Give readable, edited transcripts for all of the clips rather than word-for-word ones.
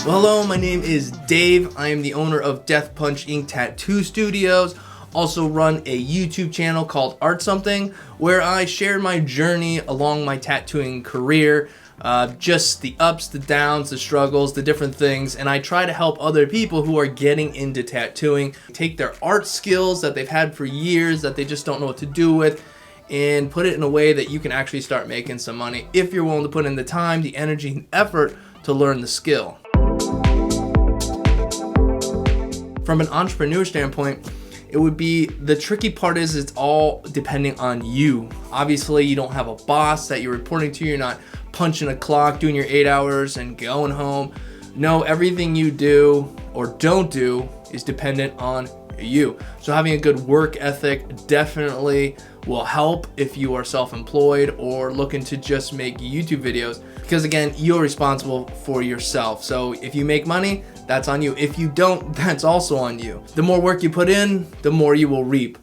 Well, hello, my name is Dave. I am the owner of Death Punch Inc. Tattoo Studios. Also run a YouTube channel called Art Something, where I share my journey along my tattooing career, just the ups, the downs, the struggles, the different things, and I try to help other people who are getting into tattooing take their art skills that they've had for years that they just don't know what to do with, and put it in a way that you can actually start making some money if you're willing to put in the time, the energy, and effort to learn the skill. From an entrepreneur standpoint, it would be, the tricky part is it's all depending on you. Obviously, you don't have a boss that you're reporting to. You're not punching a clock, doing your 8 hours and going home. No, everything you do or don't do is dependent on you. So having a good work ethic definitely will help if you are self-employed or looking to just make YouTube videos, because again, you're responsible for yourself. So if you make money, that's on you. If you don't, that's also on you. The more work you put in, the more you will reap.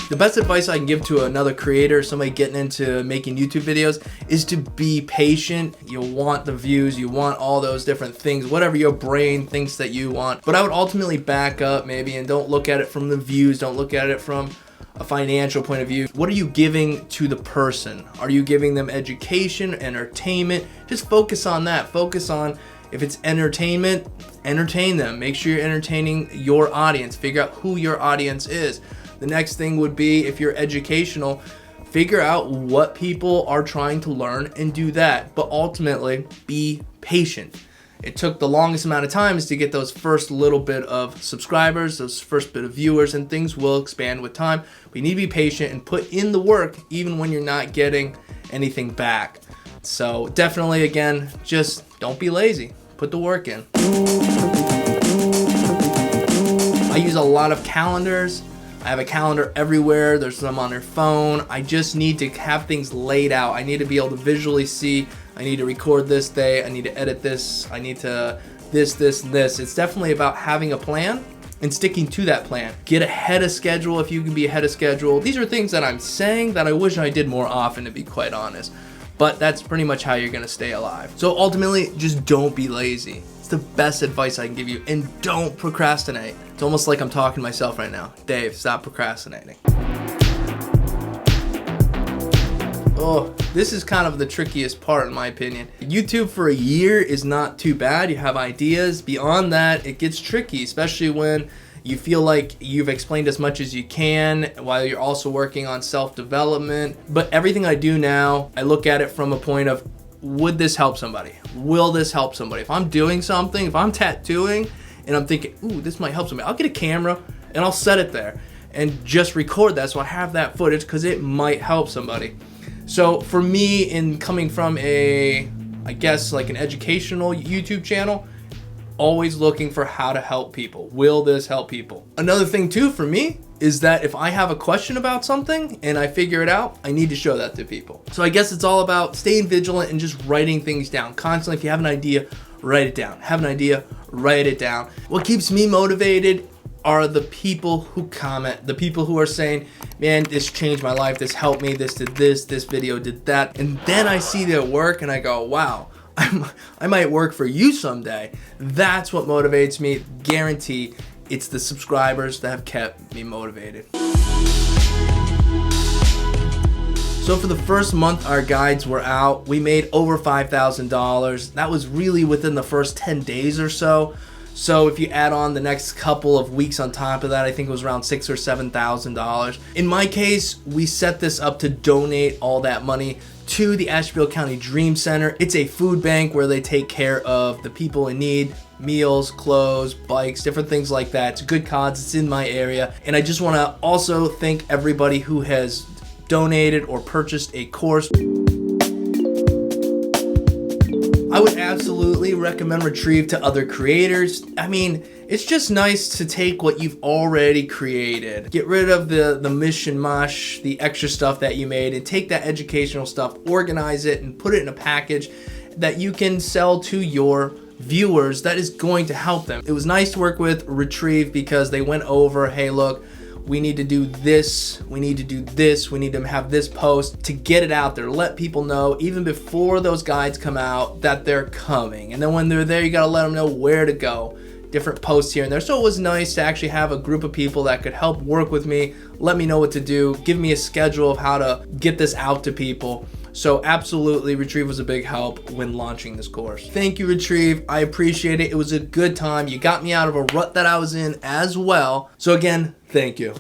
The best advice I can give to another creator, somebody getting into making YouTube videos, is to be patient. You want the views, you want all those different things, whatever your brain thinks that you want. But I would ultimately back up maybe and don't look at it from the views, don't look at it from a financial point of view. What are you giving to the person? Are you giving them education, entertainment? Just focus on that. Focus on, if it's entertainment, entertain them. Make sure you're entertaining your audience. Figure out who your audience is. The next thing would be, if you're educational, figure out what people are trying to learn and do that. But ultimately, be patient. It took the longest amount of time is to get those first little bit of subscribers, those first bit of viewers, and things will expand with time. We need to be patient and put in the work even when you're not getting anything back. So definitely, again, just don't be lazy. Put the work in. I use a lot of calendars. I have a calendar everywhere. There's some on your phone. I just need to have things laid out. I need to be able to visually see, I need to record this day, I need to edit this, I need to this. It's definitely about having a plan and sticking to that plan. Get ahead of schedule if you can be ahead of schedule. These are things that I'm saying that I wish I did more often, to be quite honest. But that's pretty much how you're gonna stay alive. So ultimately, just don't be lazy. It's the best advice I can give you, and don't procrastinate. It's almost like I'm talking to myself right now. Dave, stop procrastinating. Oh, this is kind of the trickiest part in my opinion. YouTube for a year is not too bad. You have ideas. Beyond that, it gets tricky, especially when you feel like you've explained as much as you can while you're also working on self-development. But everything I do now, I look at it from a point of, would this help somebody? Will this help somebody? If I'm doing something, if I'm tattooing and I'm thinking, ooh, this might help somebody, I'll get a camera and I'll set it there and just record that so I have that footage because it might help somebody. So for me, in coming from I guess like an educational YouTube channel, always looking for how to help people. Will this help people? Another thing too for me is that if I have a question about something and I figure it out, I need to show that to people. So I guess it's all about staying vigilant and just writing things down constantly. If you have an idea, write it down. Have an idea, write it down. What keeps me motivated are the people who comment, the people who are saying, man, this changed my life, this helped me, this did this video did that. And then I see their work and I go, wow, I might work for you someday. That's what motivates me. Guarantee it's the subscribers that have kept me motivated. So for the first month our guides were out, we made over $5,000. That was really within the first 10 days or so. So if you add on the next couple of weeks on top of that, I think it was around $6,000 or $7,000. In my case, we set this up to donate all that money to the Asheville County Dream Center. It's a food bank where they take care of the people in need, meals, clothes, bikes, different things like that. It's a good cause, it's in my area. And I just wanna also thank everybody who has donated or purchased a course. I would absolutely recommend Retrieve to other creators. I mean, it's just nice to take what you've already created, get rid of the mishmash, the extra stuff that you made, and take that educational stuff, organize it, and put it in a package that you can sell to your viewers that is going to help them. It was nice to work with Retrieve because they went over, hey look, we need to do this, we need to do this, we need to have this post to get it out there, let people know even before those guides come out that they're coming. And then when they're there, you gotta let them know where to go. Different posts here and there. So it was nice to actually have a group of people that could help work with me, let me know what to do, give me a schedule of how to get this out to people. So absolutely, Retrieve was a big help when launching this course. Thank you, Retrieve. I appreciate it. It was a good time. You got me out of a rut that I was in as well. So again, thank you.